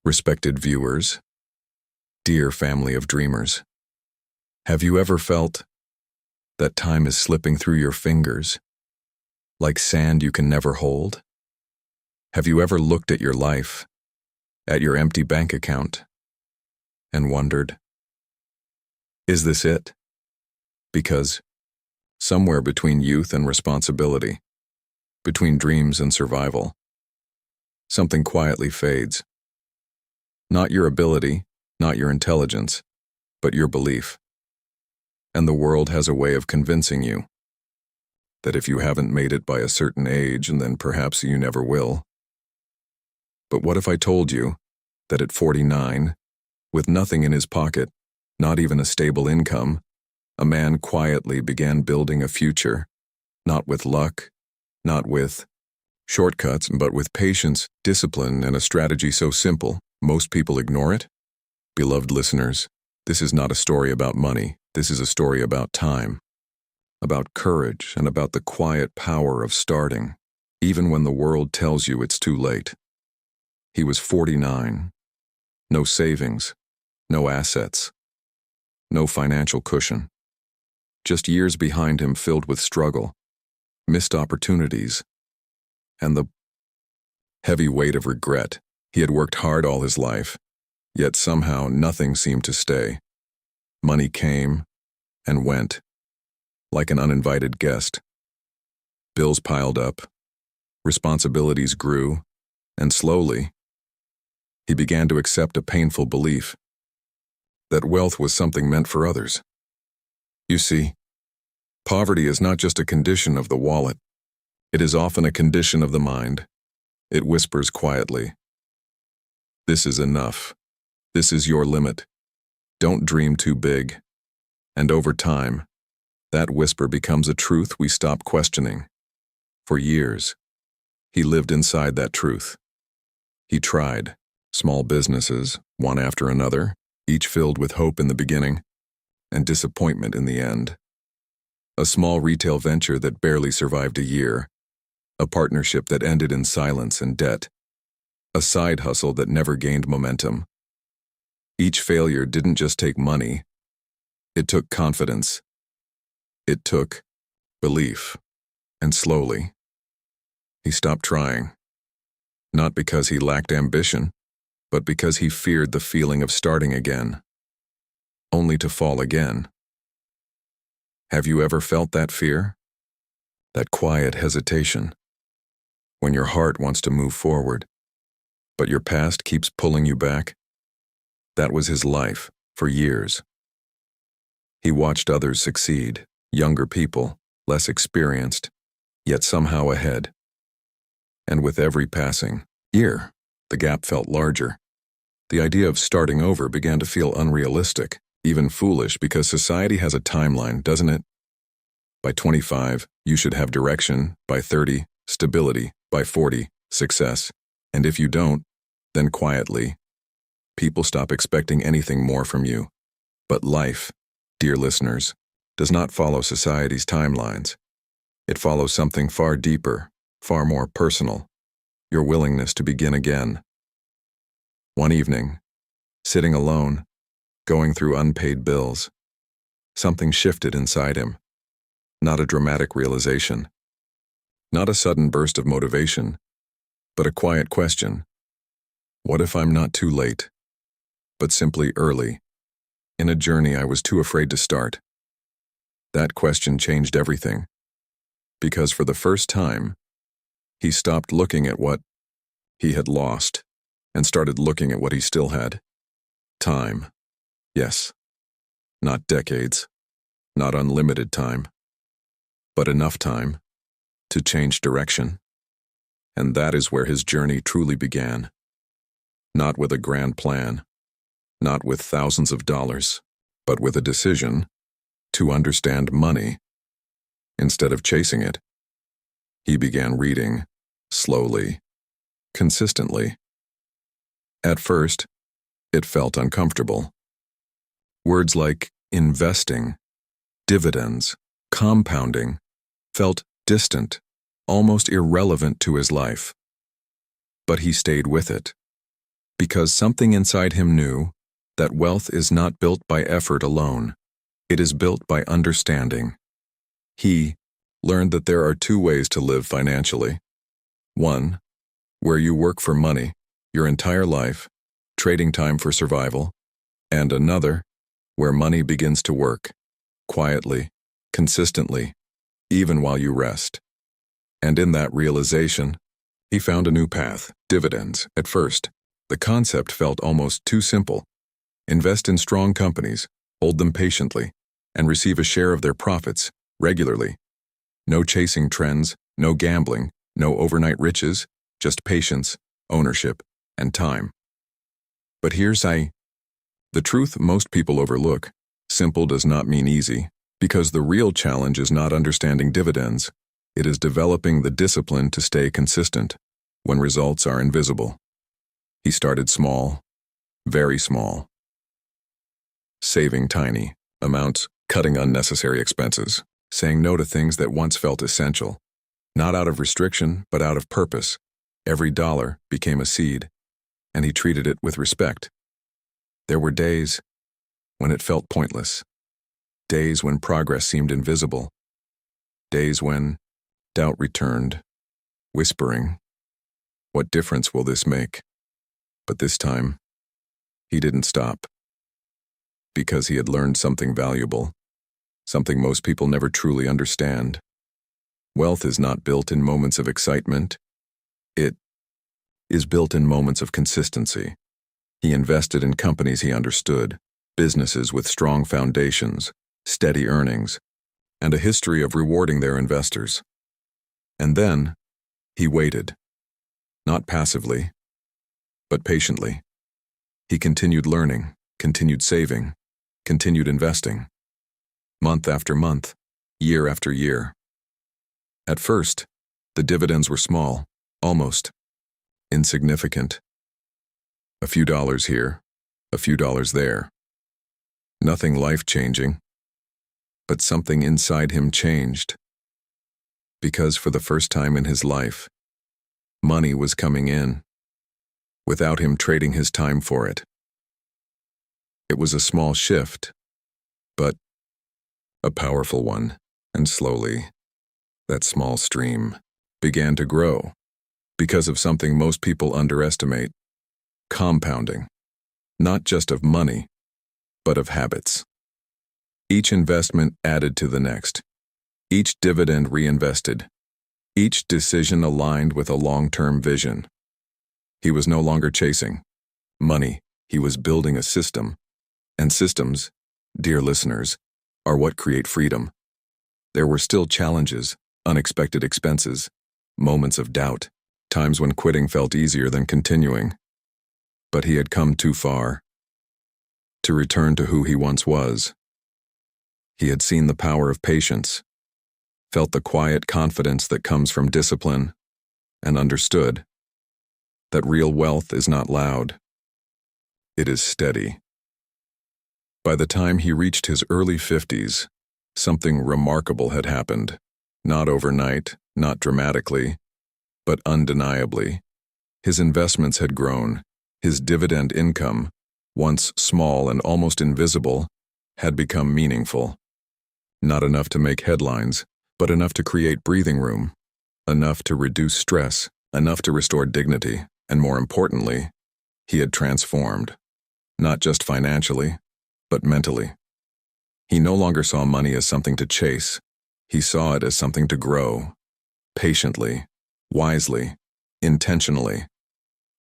Respected viewers, dear family of dreamers, have you ever felt that time is slipping through your fingers, like sand you can never hold? Have you ever looked at your life, at your empty bank account, and wondered, is this it? Because somewhere between youth and responsibility, between dreams and survival, something quietly fades. Not your ability, not your intelligence, but your belief. And the world has a way of convincing you that if you haven't made it by a certain age, and then perhaps you never will. But what if I told you that at 49, with nothing in his pocket, not even a stable income, a man quietly began building a future, not with luck, not with shortcuts, but with patience, discipline, and a strategy so simple, most people ignore it? Beloved listeners, this is not a story about money. This is a story about time, about courage, and about the quiet power of starting, even when the world tells you it's too late. He was 49. No savings, no assets, no financial cushion. Just years behind him filled with struggle, missed opportunities, and the heavy weight of regret. He had worked hard all his life, yet somehow nothing seemed to stay. Money came and went, like an uninvited guest. Bills piled up, responsibilities grew, and slowly, he began to accept a painful belief that wealth was something meant for others. You see, poverty is not just a condition of the wallet. It is often a condition of the mind. It whispers quietly, "This is enough. This is your limit. Don't dream too big." And over time, that whisper becomes a truth we stop questioning. For years, he lived inside that truth. He tried small businesses, one after another, each filled with hope in the beginning and disappointment in the end. A small retail venture that barely survived a year, a partnership that ended in silence and debt, a side hustle that never gained momentum. Each failure didn't just take money. It took confidence. It took belief. And slowly, he stopped trying. Not because he lacked ambition, but because he feared the feeling of starting again, only to fall again. Have you ever felt that fear? That quiet hesitation, when your heart wants to move forward, but your past keeps pulling you back? That was his life for years. He watched others succeed, younger people, less experienced, yet somehow ahead. And with every passing year, the gap felt larger. The idea of starting over began to feel unrealistic, even foolish, because society has a timeline, doesn't it? By 25, you should have direction. By 30, stability. By 40, success. And if you don't, then quietly, people stop expecting anything more from you. But life, dear listeners, does not follow society's timelines. It follows something far deeper, far more personal: your willingness to begin again. One evening, sitting alone, going through unpaid bills, something shifted inside him. Not a dramatic realization, not a sudden burst of motivation, but a quiet question. What if I'm not too late, but simply early, in a journey I was too afraid to start? That question changed everything, because for the first time, he stopped looking at what he had lost and started looking at what he still had. Time. Yes. Not decades, not unlimited time, but enough time to change direction. And that is where his journey truly began. Not with a grand plan, not with thousands of dollars, but with a decision to understand money instead of chasing it. He began reading, slowly, consistently. At first, it felt uncomfortable. Words like investing, dividends, compounding felt distant, almost irrelevant to his life. But he stayed with it, Because something inside him knew that wealth is not built by effort alone. It is built by understanding. He learned that there are two ways to live financially. One, where you work for money your entire life, trading time for survival, and another, where money begins to work, quietly, consistently, even while you rest. And in that realization, he found a new path, dividends. At first, the concept felt almost too simple. Invest in strong companies, hold them patiently, and receive a share of their profits regularly. No chasing trends, no gambling, no overnight riches, just patience, ownership, and time. But here's the truth most people overlook. Simple does not mean easy, because the real challenge is not understanding dividends. It is developing the discipline to stay consistent when results are invisible. He started small, very small. Saving tiny amounts, cutting unnecessary expenses, saying no to things that once felt essential. Not out of restriction, but out of purpose. Every dollar became a seed, and he treated it with respect. There were days when it felt pointless. Days when progress seemed invisible. Days when doubt returned, whispering, "What difference will this make?" But this time, he didn't stop. Because he had learned something valuable, something most people never truly understand. Wealth is not built in moments of excitement. It is built in moments of consistency. He invested in companies he understood, businesses with strong foundations, steady earnings, and a history of rewarding their investors. And then, he waited. Not passively, but patiently. He continued learning, continued saving, continued investing. Month after month, year after year. At first, the dividends were small, almost insignificant. A few dollars here, a few dollars there. Nothing life-changing. But something inside him changed. Because for the first time in his life, money was coming in, without him trading his time for it. It was a small shift, but a powerful one, and slowly, that small stream began to grow because of something most people underestimate: compounding, not just of money, but of habits. Each investment added to the next, each dividend reinvested, each decision aligned with a long-term vision. He was no longer chasing money, he was building a system. And systems, dear listeners, are what create freedom. There were still challenges, unexpected expenses, moments of doubt, times when quitting felt easier than continuing. But he had come too far to return to who he once was. He had seen the power of patience, felt the quiet confidence that comes from discipline, and understood that real wealth is not loud. It is steady. By the time he reached his early 50s, something remarkable had happened. Not overnight, not dramatically, but undeniably. His investments had grown. His dividend income, once small and almost invisible, had become meaningful. Not enough to make headlines, but enough to create breathing room, enough to reduce stress, enough to restore dignity, and more importantly, he had transformed. Not just financially, but mentally. He no longer saw money as something to chase. He saw it as something to grow, patiently, wisely, intentionally.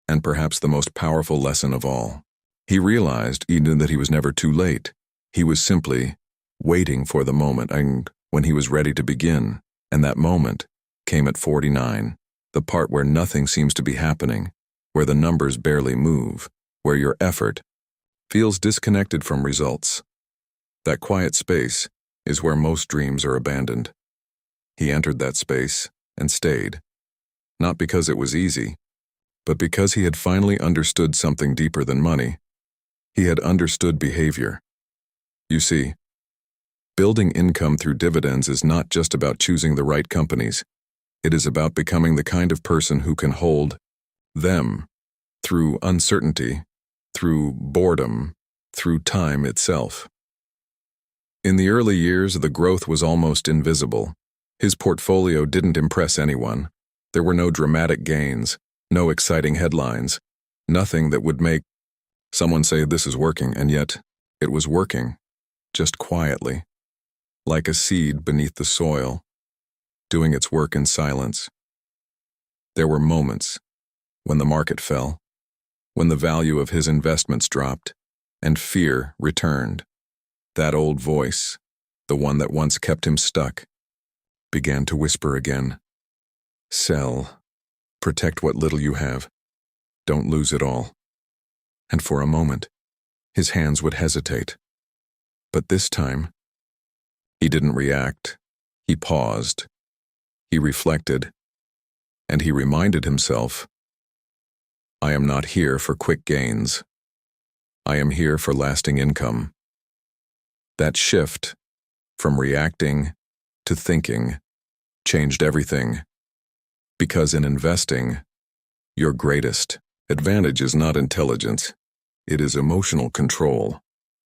And perhaps the most powerful lesson of all, he realized even that he was never too late. He was simply waiting for the moment when he was ready to begin. And that moment came at 49, the part where nothing seems to be happening, where the numbers barely move, where your effort feels disconnected from results. That quiet space is where most dreams are abandoned. He entered that space and stayed, not because it was easy, but because he had finally understood something deeper than money. He had understood behavior. You see, building income through dividends is not just about choosing the right companies. It is about becoming the kind of person who can hold them through uncertainty, through boredom, through time itself. In the early years, the growth was almost invisible. His portfolio didn't impress anyone. There were no dramatic gains, no exciting headlines, nothing that would make someone say this is working, and yet it was working, just quietly, like a seed beneath the soil, doing its work in silence. There were moments when the market fell, when the value of his investments dropped, and fear returned. That old voice, the one that once kept him stuck, began to whisper again. Sell. Protect what little you have. Don't lose it all. And for a moment, his hands would hesitate. But this time, he didn't react. He paused. He reflected. And he reminded himself, I am not here for quick gains. I am here for lasting income. That shift, from reacting to thinking, changed everything. Because in investing, your greatest advantage is not intelligence, it is emotional control.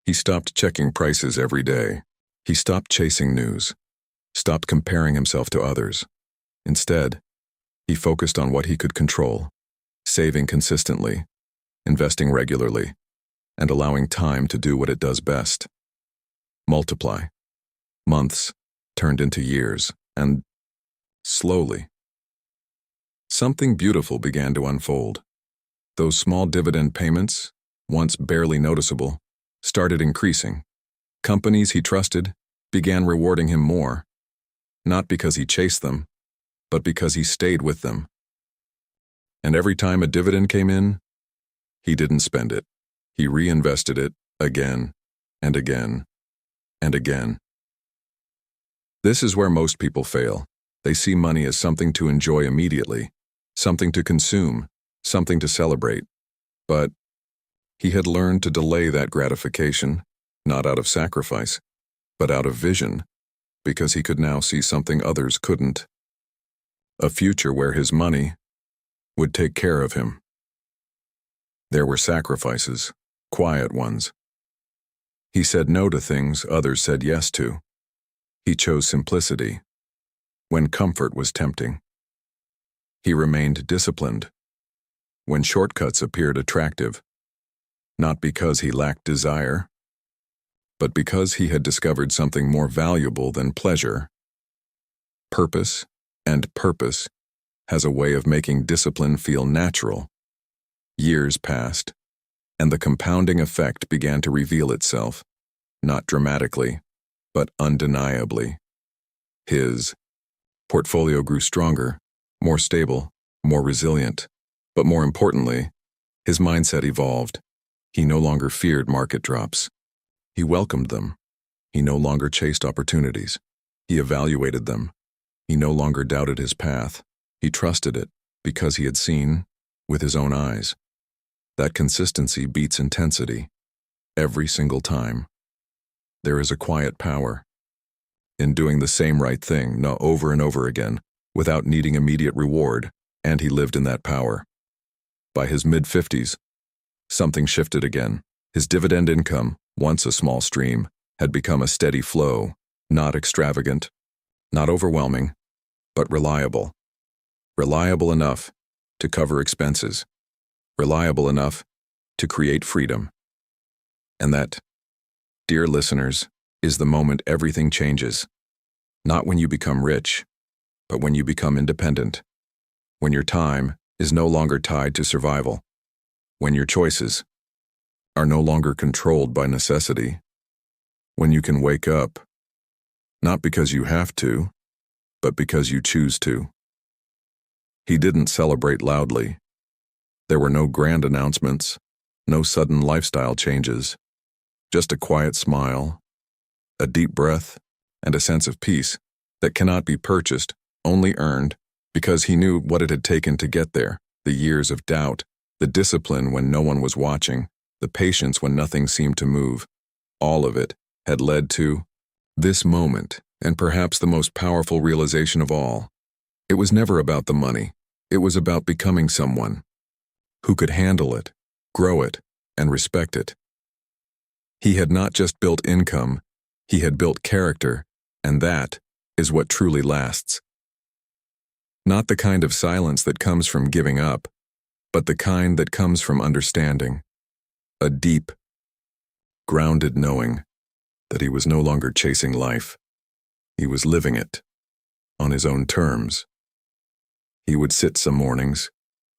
He stopped checking prices every day. He stopped chasing news, stopped comparing himself to others. Instead, he focused on what he could control, saving consistently, investing regularly, and allowing time to do what it does best. Multiply. Months turned into years, and slowly, something beautiful began to unfold. Those small dividend payments, once barely noticeable, started increasing. Companies he trusted began rewarding him more, not because he chased them, but because he stayed with them. And every time a dividend came in, he didn't spend it. He reinvested it again and again and again. This is where most people fail. They see money as something to enjoy immediately, something to consume, something to celebrate. But he had learned to delay that gratification, not out of sacrifice, but out of vision, because he could now see something others couldn't. A future where his money would take care of him. There were sacrifices, quiet ones. He said no to things others said yes to. He chose simplicity when comfort was tempting. He remained disciplined when shortcuts appeared attractive, not because he lacked desire, but because he had discovered something more valuable than pleasure. Purpose, and purpose has a way of making discipline feel natural. Years passed, and the compounding effect began to reveal itself, not dramatically, but undeniably. His portfolio grew stronger, more stable, more resilient, but more importantly, his mindset evolved. He no longer feared market drops. He welcomed them. He no longer chased opportunities. He evaluated them. He no longer doubted his path. He trusted it because he had seen with his own eyes. That consistency beats intensity every single time. There is a quiet power in doing the same right thing over and over again without needing immediate reward, and he lived in that power. By his mid-50s, something shifted again. His dividend income, once a small stream, had become a steady flow, not extravagant, not overwhelming, but reliable. Reliable enough to cover expenses. Reliable enough to create freedom. And that, dear listeners, is the moment everything changes. Not when you become rich, but when you become independent. When your time is no longer tied to survival. When your choices are no longer controlled by necessity. When you can wake up, not because you have to, but because you choose to. He didn't celebrate loudly. There were no grand announcements, no sudden lifestyle changes, just a quiet smile, a deep breath, and a sense of peace that cannot be purchased, only earned, because he knew what it had taken to get there, the years of doubt, the discipline when no one was watching, the patience when nothing seemed to move. All of it had led to this moment, and perhaps the most powerful realization of all. It was never about the money. It was about becoming someone who could handle it, grow it, and respect it. He had not just built income, he had built character, and that is what truly lasts. Not the kind of silence that comes from giving up, but the kind that comes from understanding. A deep, grounded knowing that he was no longer chasing life. He was living it, on his own terms. He would sit some mornings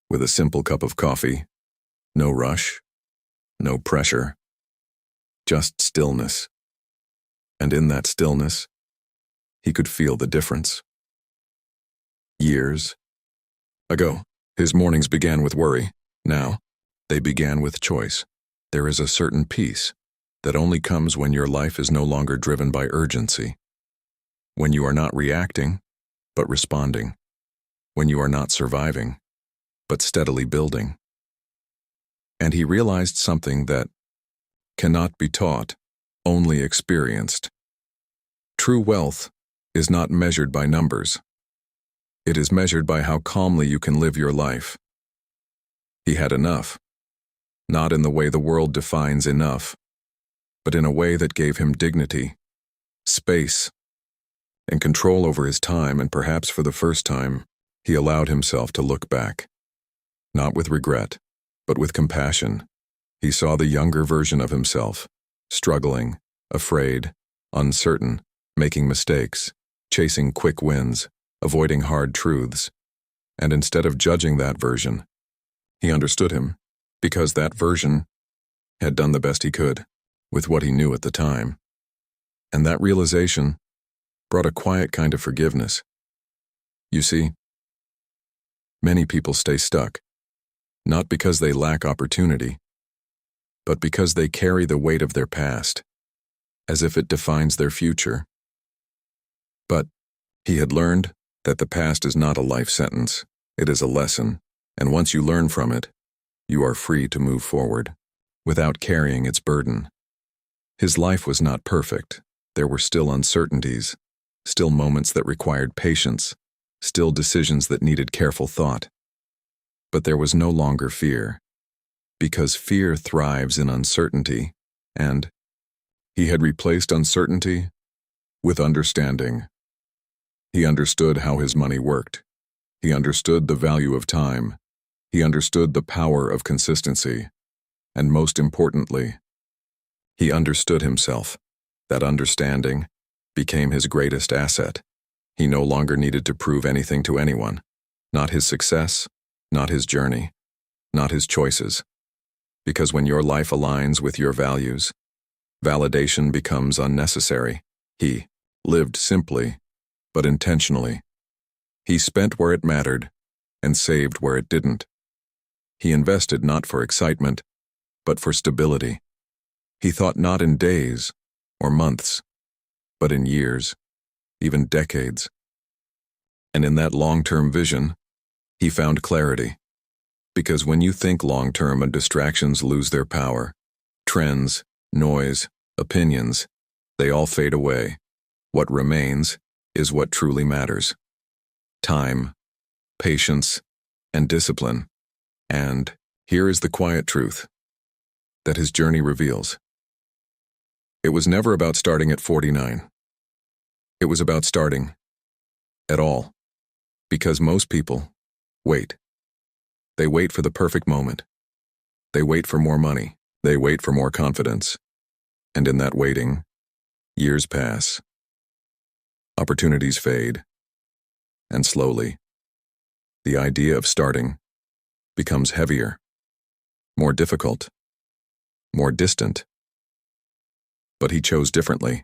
with a simple cup of coffee, no rush, no pressure, just stillness. And in that stillness, he could feel the difference. Years ago, his mornings began with worry. Now, they began with choice. There is a certain peace that only comes when your life is no longer driven by urgency. When you are not reacting, but responding. When you are not surviving, but steadily building. And he realized something that cannot be taught, only experienced. True wealth is not measured by numbers. It is measured by how calmly you can live your life. He had enough, not in the way the world defines enough, but in a way that gave him dignity, space, and control over his time, and perhaps for the first time, he allowed himself to look back. Not with regret, but with compassion. He saw the younger version of himself, struggling, afraid, uncertain, making mistakes, chasing quick wins, avoiding hard truths. And instead of judging that version, he understood him, because that version had done the best he could with what he knew at the time. And that realization brought a quiet kind of forgiveness. You see, many people stay stuck, not because they lack opportunity, but because they carry the weight of their past, as if it defines their future. But he had learned that the past is not a life sentence, it is a lesson, and once you learn from it, you are free to move forward, without carrying its burden. His life was not perfect. There were still uncertainties, still moments that required patience, still decisions that needed careful thought. But there was no longer fear, because fear thrives in uncertainty, and he had replaced uncertainty with understanding. He understood how his money worked. He understood the value of time. He understood the power of consistency. And most importantly, he understood himself. That understanding became his greatest asset. He no longer needed to prove anything to anyone. Not his success, not his journey, not his choices. Because when your life aligns with your values, validation becomes unnecessary. He lived simply, but intentionally. He spent where it mattered and saved where it didn't. He invested not for excitement, but for stability. He thought not in days or months, but in years, even decades. And in that long-term vision, he found clarity. Because when you think long-term and distractions lose their power, trends, noise, opinions, they all fade away. What remains is what truly matters. Time, patience, and discipline. And here is the quiet truth that his journey reveals. It was never about starting at 49. It was about starting at all. Because most people wait. They wait for the perfect moment. They wait for more money. They wait for more confidence. And in that waiting, years pass. Opportunities fade. And slowly, the idea of starting becomes heavier, more difficult, more distant. But he chose differently.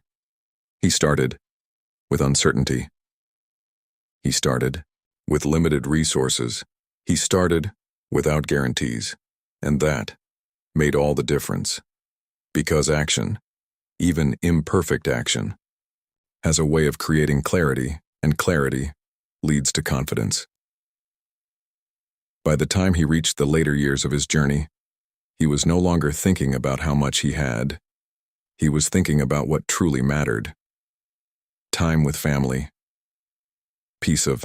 He started with uncertainty. He started with limited resources. He started without guarantees. And that made all the difference. Because action, even imperfect action, has a way of creating clarity, and clarity leads to confidence. By the time he reached the later years of his journey, he was no longer thinking about how much he had. He was thinking about what truly mattered. Time with family, peace of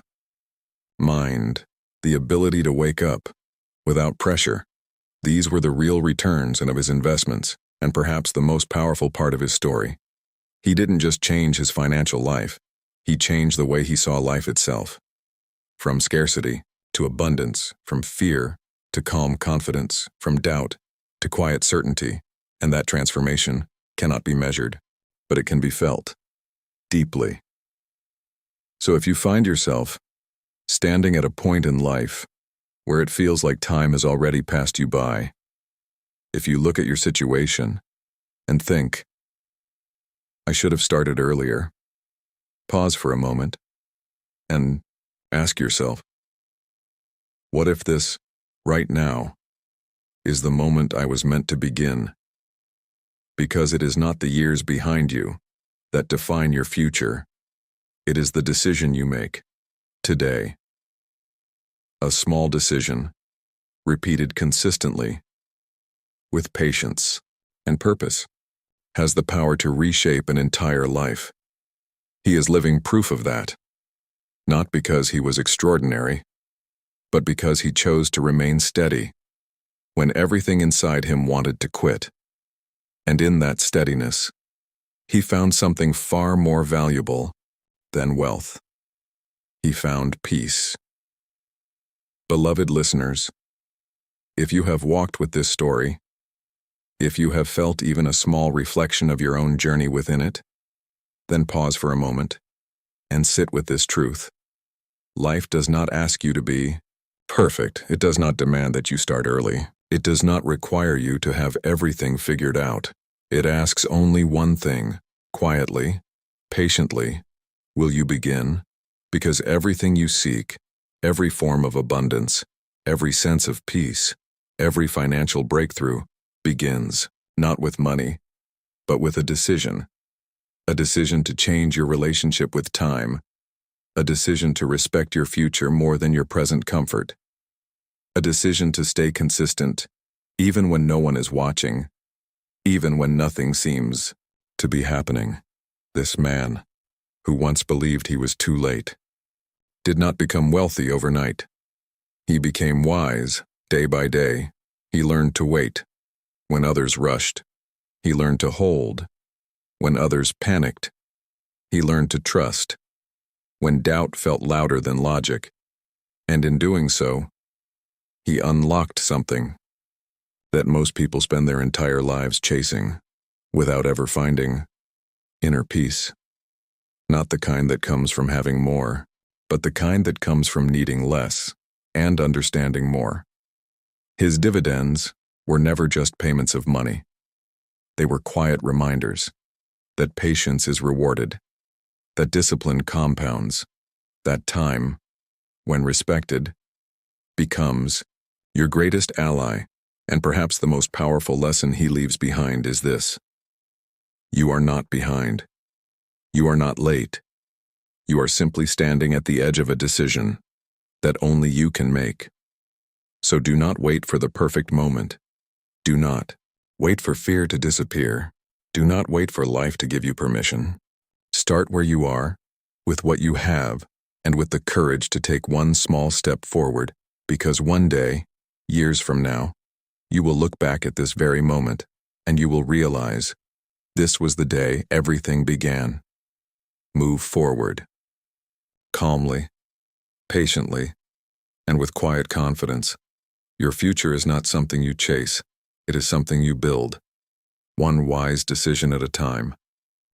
mind, the ability to wake up without pressure, These were the real returns of his investments, and perhaps the most powerful part of his story. He didn't just change his financial life, he changed the way he saw life itself. From scarcity to abundance, from fear to calm confidence, from doubt to quiet certainty, and that transformation cannot be measured, but it can be felt deeply. So if you find yourself standing at a point in life where it feels like time has already passed you by, if you look at your situation and think, I should have started earlier, pause for a moment and ask yourself, what if this, right now, is the moment I was meant to begin? Because it is not the years behind you that define your future. It is the decision you make today. A small decision, repeated consistently, with patience and purpose, has the power to reshape an entire life. He is living proof of that, not because he was extraordinary, but because he chose to remain steady when everything inside him wanted to quit. And in that steadiness, he found something far more valuable than wealth. He found peace. Beloved listeners, if you have walked with this story, if you have felt even a small reflection of your own journey within it, then pause for a moment and sit with this truth. Life does not ask you to be perfect. It does not demand that you start early. It does not require you to have everything figured out. It asks only one thing: quietly, patiently, will you begin? Because everything you seek, every form of abundance, every sense of peace, every financial breakthrough begins not with money, but with a decision to change your relationship with time, a decision to respect your future more than your present comfort, a decision to stay consistent even when no one is watching, even when nothing seems to be happening. This man, who once believed he was too late, did not become wealthy overnight. He became wise day by day. He learned to wait when others rushed. He learned to hold when others panicked. He learned to trust when doubt felt louder than logic. And in doing so, he unlocked something that most people spend their entire lives chasing without ever finding: inner peace. Not the kind that comes from having more, but the kind that comes from needing less and understanding more. His dividends were never just payments of money. They were quiet reminders that patience is rewarded, that discipline compounds, that time, when respected, becomes your greatest ally. And perhaps the most powerful lesson he leaves behind is this: you are not behind. You are not late. You are simply standing at the edge of a decision that only you can make. So do not wait for the perfect moment. Do not wait for fear to disappear. Do not wait for life to give you permission. Start where you are, with what you have, and with the courage to take one small step forward, because one day, years from now, you will look back at this very moment, and you will realize this was the day everything began. Move forward. Calmly, patiently, and with quiet confidence. Your future is not something you chase. It is something you build, one wise decision at a time.